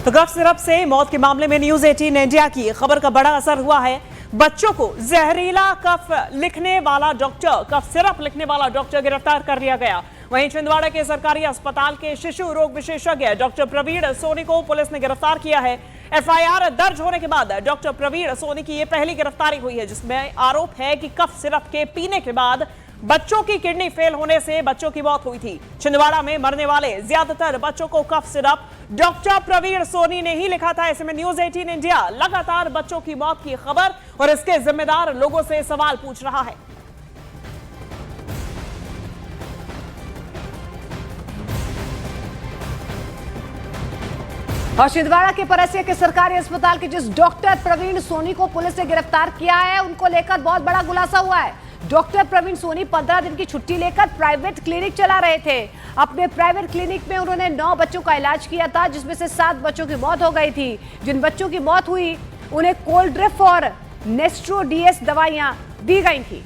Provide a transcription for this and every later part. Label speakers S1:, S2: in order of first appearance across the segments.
S1: तो cough syrup से मौत के मामले में न्यूज 18 इंडिया की खबर का बड़ा असर हुआ है। बच्चों को जहरीला कफ लिखने वाला डॉक्टर, कफ सिरप लिखने वाला डॉक्टर गिरफ्तार कर लिया गया। वहीं छिंदवाड़ा के सरकारी अस्पताल के शिशु रोग विशेषज्ञ डॉक्टर प्रवीण सोनी को पुलिस ने गिरफ्तार किया है। एफआईआर दर्ज होने के बाद डॉक्टर प्रवीण सोनी की यह पहली गिरफ्तारी हुई है, जिसमें आरोप है कि कफ सिरप के पीने के बाद बच्चों की किडनी फेल होने से बच्चों की मौत हुई थी। छिंदवाड़ा में मरने वाले ज्यादातर बच्चों को cough syrup doctor Praveen Soni ने ही लिखा था। ऐसे में न्यूज 18 इंडिया लगातार बच्चों की मौत की खबर और इसके जिम्मेदार लोगों से सवाल पूछ रहा है।
S2: और छिंदवाड़ा के परसिया के सरकारी अस्पताल के जिस डॉक्टर प्रवीण सोनी को पुलिस ने गिरफ्तार किया है, उनको लेकर बहुत बड़ा खुलासा हुआ है। डॉक्टर प्रवीण सोनी 15 दिन की छुट्टी लेकर प्राइवेट क्लिनिक चला रहे थे। अपने प्राइवेट क्लिनिक में उन्होंने 9 बच्चों का इलाज किया था, जिसमें से 7 बच्चों की मौत हो गई थी। जिन बच्चों की मौत हुई उन्हें कोल्ड्रिफ और नेस्ट्रोडीएस दवाइयां दी गई थी।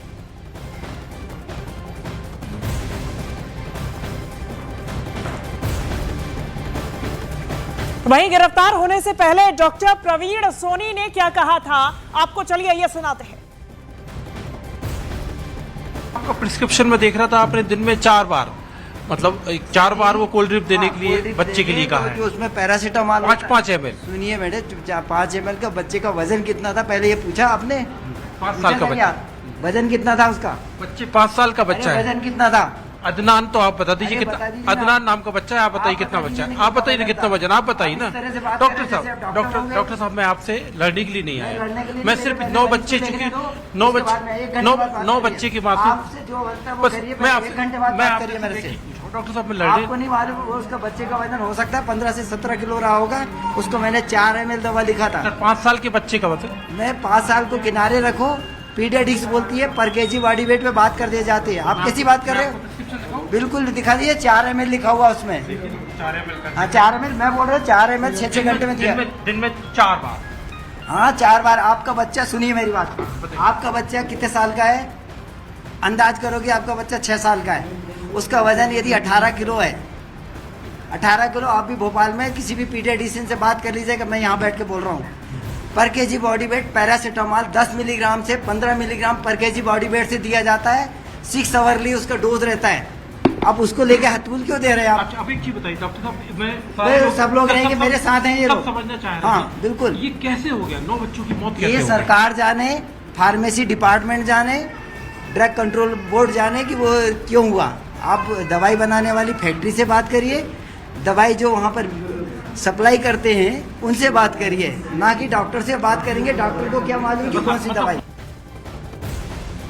S1: वहीं गिरफ्तार होने से पहले डॉक्टर प्रवीण सोनी ने क्या कहा था, आपको चलिए ये सुनाते हैं।
S3: आपका प्रिस्क्रिप्शन में देख रहा था, आपने दिन में 4 बार वो कोल्ड ड्रिप देने के लिए बच्चे के लिए कहा है।
S4: उसमें पैरासीटामॉल
S3: 5 ml।
S4: सुनिए मैडम, 5 ml का बच्चे का वजन कितना था पहले ये पूछा आपने?
S3: 5 साल का बच्चा।
S4: वजन कितना था उसका?
S3: बच्चे 5 साल का बच्चा है।
S4: वजन कितना था?
S3: अदनान, तो आप बता दीजिए कितना। अदनान नाम का बच्चा है, आप बताइए कितना बच्चा है। आप बताइए ना कितना वजन, आप बताइए ना। डॉक्टर साहब मैं आपसे लड़ने के लिए नहीं आया। मैं सिर्फ 9 बच्चे, चूंकि 9 बच्चे की बात डॉक्टर साहब मैं लड़
S4: आपको नहीं मालूम उसका बच्चे का वजन हो सकता है 15 से 17 किलो रहा होगा। उसको मैंने 4 ml दवा लिखा था।
S3: 5 साल के बच्चे का वजन,
S4: मैं 5 साल को किनारे रखो। पीडियाट्रिक्स बोलती है पर केजी बॉडी वेट पे बात कर दिए जाते हैं। आप कैसी बात कर रहे हो? बिल्कुल दिखा दिए, 4 ml लिखा हुआ उसमें।
S3: 4 ml।
S4: हाँ 4 ml, मैं बोल रहा हूँ 4 ml 6 घंटे में दिया।
S3: दिन में 4 बार।
S4: हाँ 4 बार। आपका बच्चा, सुनिए मेरी बात, आपका बच्चा कितने साल का है? अंदाज करोगे आपका बच्चा 6 साल का है। उसका वजन यदि 18 किलो है, 18 किलो, आप भी भोपाल में किसी भी पीडियाट्रिशियन से बात कर लीजिएगा, मैं यहाँ बैठ के बोल रहा हूँ। पर KG body weight paracetamol 10 milligram से 15 मिलीग्राम पर केजी बॉडी वेट से दिया जाता है। 6 आवरली उसका डोज रहता है। अब उसको लेके हतूल क्यों दे रहे हैं आप?
S3: अब एक चीज बताइए डॉक्टर साहब,
S4: मैं सब लोग रहेंगे मेरे साथ हैं ये लोग।
S3: समझना चाह रहे हैं।
S4: हाँ बिल्कुल।
S3: ये कैसे हो गया? 9 बच्चों की मौत कैसे
S4: ये
S3: हो
S4: सरकार जाने, फार्मेसी डिपार्टमेंट जाने, ड्रग कंट्रोल बोर्ड जाने कि वो क्यों हुआ। आप दवाई बनाने वाली फैक्ट्री से बात करिए, दवाई जो वहाँ पर सप्लाई करते हैं उनसे बात करिए, ना कि डॉक्टर से बात करेंगे। डॉक्टर को क्या मालूम कि कौन सी दवाई।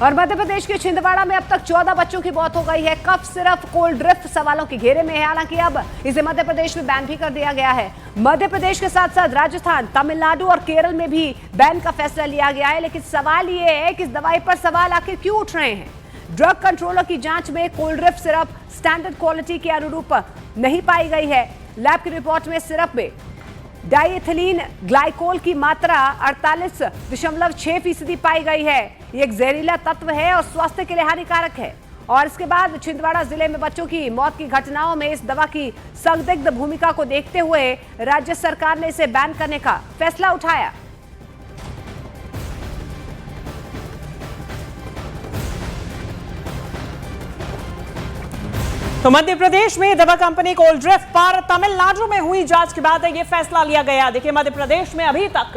S2: और मध्य प्रदेश के छिंदवाड़ा में अब तक 14 बच्चों की मौत हो गई है। कफ सिरप कोल्ड ड्रिफ्ट सवालों के घेरे में है। हालांकि अब इसे मध्य प्रदेश में बैन भी कर दिया गया है। मध्य प्रदेश के साथ साथ राजस्थान, तमिलनाडु और केरल में भी बैन का फैसला लिया गया है। लेकिन सवाल ये है कि इस दवाई पर सवाल आखिर क्यों उठ रहे हैं। ड्रग कंट्रोलर की जांच में cold drift syrup standard quality के अनुरूप नहीं पाई गई है। लैब की रिपोर्ट में सिरप में डाइएथिलीन ग्लाइकोल की मात्रा 48.6% पाई गई है। ये एक जहरीला तत्व है और स्वास्थ्य के लिए हानिकारक है। और इसके बाद छिंदवाड़ा जिले में बच्चों की मौत की घटनाओं में इस दवा की संदिग्ध भूमिका को देखते हुए राज्य सरकार ने इसे बैन करने का फैसला उठाया।
S1: तो मध्य प्रदेश में दवा कंपनी कोल्ड ड्रिफ्ट पर तमिलनाडु में हुई जांच के बाद यह फैसला लिया गया। देखिए, मध्य प्रदेश में अभी तक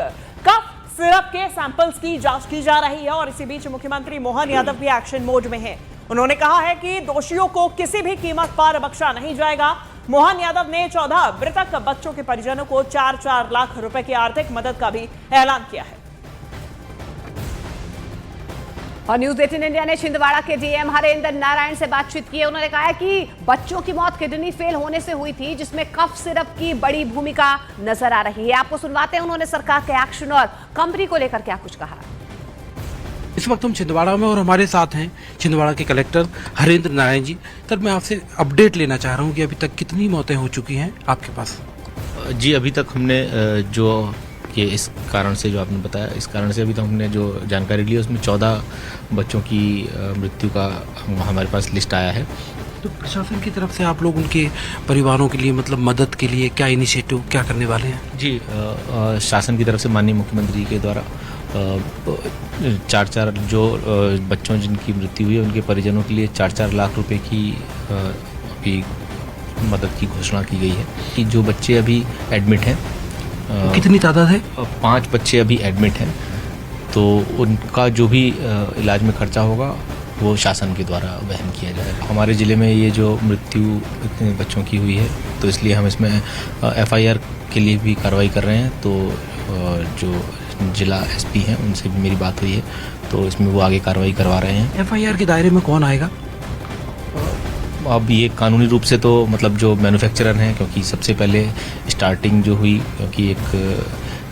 S1: कफ सिरप के सैंपल्स की जांच की जा रही है और इसी बीच मुख्यमंत्री मोहन यादव भी एक्शन मोड में हैं। उन्होंने कहा है कि दोषियों को किसी भी कीमत पर बख्शा नहीं जाएगा। मोहन यादव ने 14 मृतक बच्चों के परिजनों को 4-4 लाख रुपए की आर्थिक मदद का भी ऐलान किया है।
S2: और न्यूज 18 इंडिया ने छिंदवाड़ा के डीएम हरेंद्र नारायण से बातचीत की। उन्होंने कहा कि बच्चों की मौत किडनी फेल होने से हुई थी, जिसमें कफ सिरप की बड़ी भूमिका नजर आ रही है। आपको सुनवाते हैं उन्होंने सरकार के एक्शन और कंपनी को लेकर क्या कुछ कहा।
S3: इस वक्त हम छिंदवाड़ा में और हमारे साथ हैं छिंदवाड़ा के कलेक्टर हरेंद्र नारायण जी। सर, मैं आपसे अपडेट लेना चाह रहा हूँ कि अभी तक कितनी मौतें हो चुकी हैं आपके पास?
S5: जी, अभी तक हमने जो कि इस कारण से जो आपने बताया, इस कारण से अभी तक हमने जो जानकारी ली है उसमें 14 बच्चों की मृत्यु का हमारे पास लिस्ट आया है।
S3: तो प्रशासन की तरफ से आप लोग उनके परिवारों के लिए मतलब मदद के लिए क्या इनिशिएटिव क्या करने वाले हैं?
S5: जी शासन की तरफ से माननीय मुख्यमंत्री के द्वारा चार जो बच्चों जिनकी मृत्यु हुई है उनके परिजनों के लिए 4-4 लाख रुपए की अभी मदद की घोषणा की गई है कि जो बच्चे अभी एडमिट हैं
S3: कितनी तादाद है?
S5: 5 बच्चे अभी एडमिट हैं, तो उनका जो भी इलाज में खर्चा होगा वो शासन के द्वारा वहन किया जाएगा। हमारे ज़िले में ये जो मृत्यु इतने बच्चों की हुई है तो इसलिए हम इसमें FIR के लिए भी कार्रवाई कर रहे हैं। तो जो जिला SP हैं उनसे भी मेरी बात हुई है, तो इसमें वो आगे कार्रवाई करवा रहे हैं।
S3: FIR के दायरे में कौन आएगा?
S5: अब ये कानूनी रूप से तो मतलब जो मैन्युफैक्चरर हैं, क्योंकि सबसे पहले स्टार्टिंग जो हुई, क्योंकि एक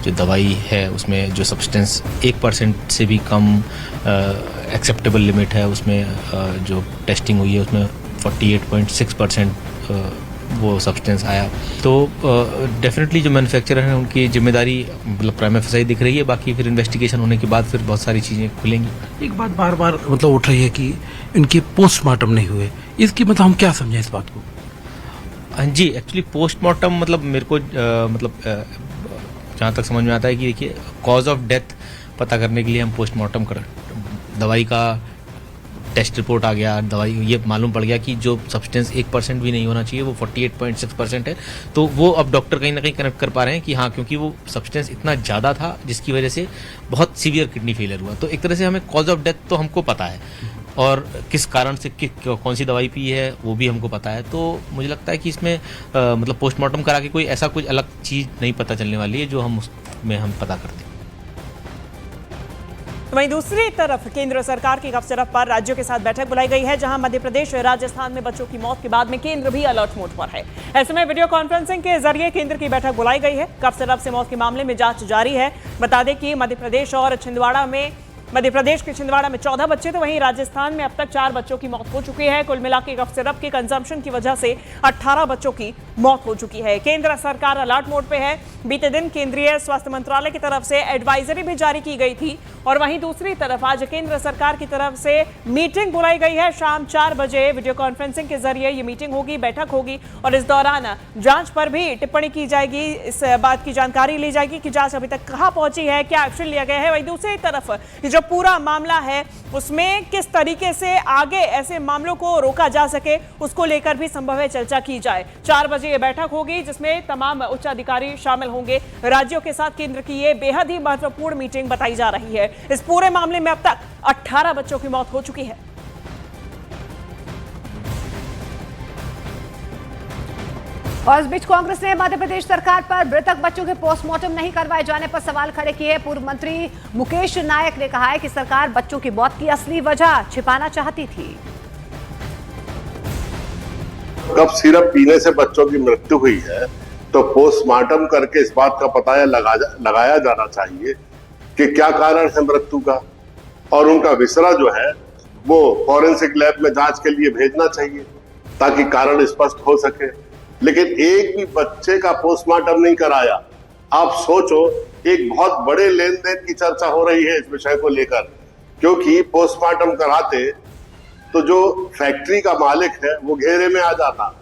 S5: जो दवाई है उसमें जो सब्सटेंस 1% से भी कम एक्सेप्टेबल लिमिट है, उसमें जो टेस्टिंग हुई है उसमें 48.6% वो सब्सटेंस आया। तो डेफिनेटली जो मैन्युफैक्चरर हैं उनकी जिम्मेदारी मतलब प्राइमा फेसाई दिख रही है, बाकी फिर इन्वेस्टिगेशन होने के बाद फिर बहुत सारी चीज़ें खुलेंगी।
S3: एक बात बार बार मतलब उठ रही है कि इनके पोस्टमार्टम नहीं हुए, इसकी मतलब हम क्या समझें इस बात को?
S5: हाँ जी, एक्चुअली पोस्टमार्टम मतलब मेरे को जहाँ तक समझ में आता है कि देखिए कॉज ऑफ डेथ पता करने के लिए हम पोस्टमार्टम कर, दवाई का टेस्ट रिपोर्ट आ गया, दवाई ये मालूम पड़ गया कि जो सब्सटेंस 1% भी नहीं होना चाहिए वो 48.6% है, तो वो अब डॉक्टर कहीं ना कहीं कनेक्ट कर पा रहे हैं कि हाँ, क्योंकि वो सब्सटेंस इतना ज़्यादा था जिसकी वजह से बहुत सीवियर किडनी फेलियर हुआ। तो एक तरह से हमें कॉज ऑफ डेथ तो हमको पता है और किस कारण से कौन सी दवाई पी है वो भी हमको पता है। तो मुझे लगता है कि इसमें मतलब पोस्टमार्टम करा के कोई ऐसा कुछ अलग चीज़ नहीं पता चलने वाली है जो हम उसमें हम पता करते हैं।
S1: वहीं दूसरी तरफ केंद्र सरकार की गफसरफ पर राज्यों के साथ बैठक बुलाई गई है, जहां मध्य प्रदेश और राजस्थान में बच्चों की मौत के बाद में केंद्र भी अलर्ट मोड पर है। ऐसे में वीडियो कॉन्फ्रेंसिंग के जरिए केंद्र की बैठक बुलाई गई है। गफसरफ से मौत के मामले में जांच जारी है। बता दें कि मध्य प्रदेश के छिंदवाड़ा में 14 बच्चे, तो वहीं राजस्थान में अब तक 4 बच्चों की मौत हो चुकी है। कुल मिलाकर गफ सिरप के कंजम्पशन की वजह से 18 बच्चों की मौत हो चुकी है। केंद्र सरकार अलर्ट मोड पे है। बीते दिन केंद्रीय स्वास्थ्य मंत्रालय की तरफ से एडवाइजरी भी जारी की गई थी और वहीं दूसरी तरफ आज केंद्र सरकार की तरफ से मीटिंग बुलाई गई है। शाम 4 बजे वीडियो कॉन्फ्रेंसिंग के जरिए ये मीटिंग होगी, बैठक होगी और इस दौरान जांच पर भी टिप्पणी की जाएगी। इस बात की जानकारी ली जाएगी कि जांच अभी तक कहां पहुंची है, क्या एक्शन लिया गया है। वहीं दूसरी तरफ जो पूरा मामला है उसमें किस तरीके से आगे ऐसे मामलों को रोका जा सके उसको लेकर भी संभव है चर्चा की जाए। 4 बजे ये बैठक होगी जिसमें तमाम उच्च अधिकारी शामिल होंगे। राज्यों के साथ केंद्र की ये बेहद ही महत्वपूर्ण मीटिंग बताई जा रही है। इस पूरे मामले में अब तक 18 बच्चों की मौत हो चुकी है।
S2: और इस बीच कांग्रेस ने मध्य प्रदेश सरकार पर मृतक बच्चों के पोस्टमार्टम नहीं करवाए जाने पर सवाल खड़े किए। पूर्व मंत्री मुकेश नायक ने कहा है कि सरकार बच्चों की मौत की असली वजह छिपाना चाहती थी।
S6: कफ सिरप पीने से बच्चों की मृत्यु हुई है तो पोस्टमार्टम करके इस बात का पता लगाया जाना चाहिए कि क्या कारण है मृत्यु का, और उनका विसरा जो है वो फॉरेंसिक लैब में जांच के लिए भेजना चाहिए ताकि कारण स्पष्ट हो सके। लेकिन एक भी बच्चे का पोस्टमार्टम नहीं कराया। आप सोचो, एक बहुत बड़े लेन देन की चर्चा हो रही है इस विषय को लेकर, क्योंकि पोस्टमार्टम कराते तो जो फैक्ट्री का मालिक है वो घेरे में आ जाता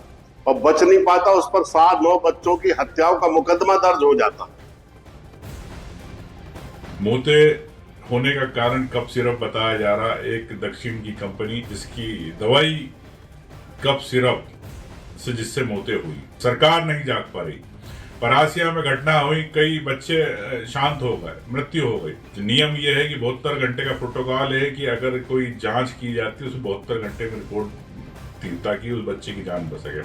S6: और बच नहीं पाता, उस पर 7-9 बच्चों की हत्याओं का मुकदमा दर्ज हो जाता।
S7: मौतें होने का कारण कफ सिरप बताया जा रहा। एक दक्षिण की कंपनी जिसकी दवाई कफ सिरप से जिससे मौतें हुई, सरकार नहीं जाग पा रही। परासिया में घटना हुई, कई बच्चे शांत हो गए, मृत्यु हो गई। नियम यह है कि 72 घंटे का प्रोटोकॉल है कि अगर कोई जांच की जाती है उसे 72 घंटे में रिपोर्ट थी ताकि उस बच्चे की जान बच सके।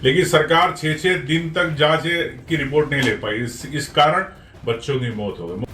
S7: लेकिन सरकार 6-6 दिन तक जांच की रिपोर्ट नहीं ले पाई, इस कारण बच्चों की मौत हो गई।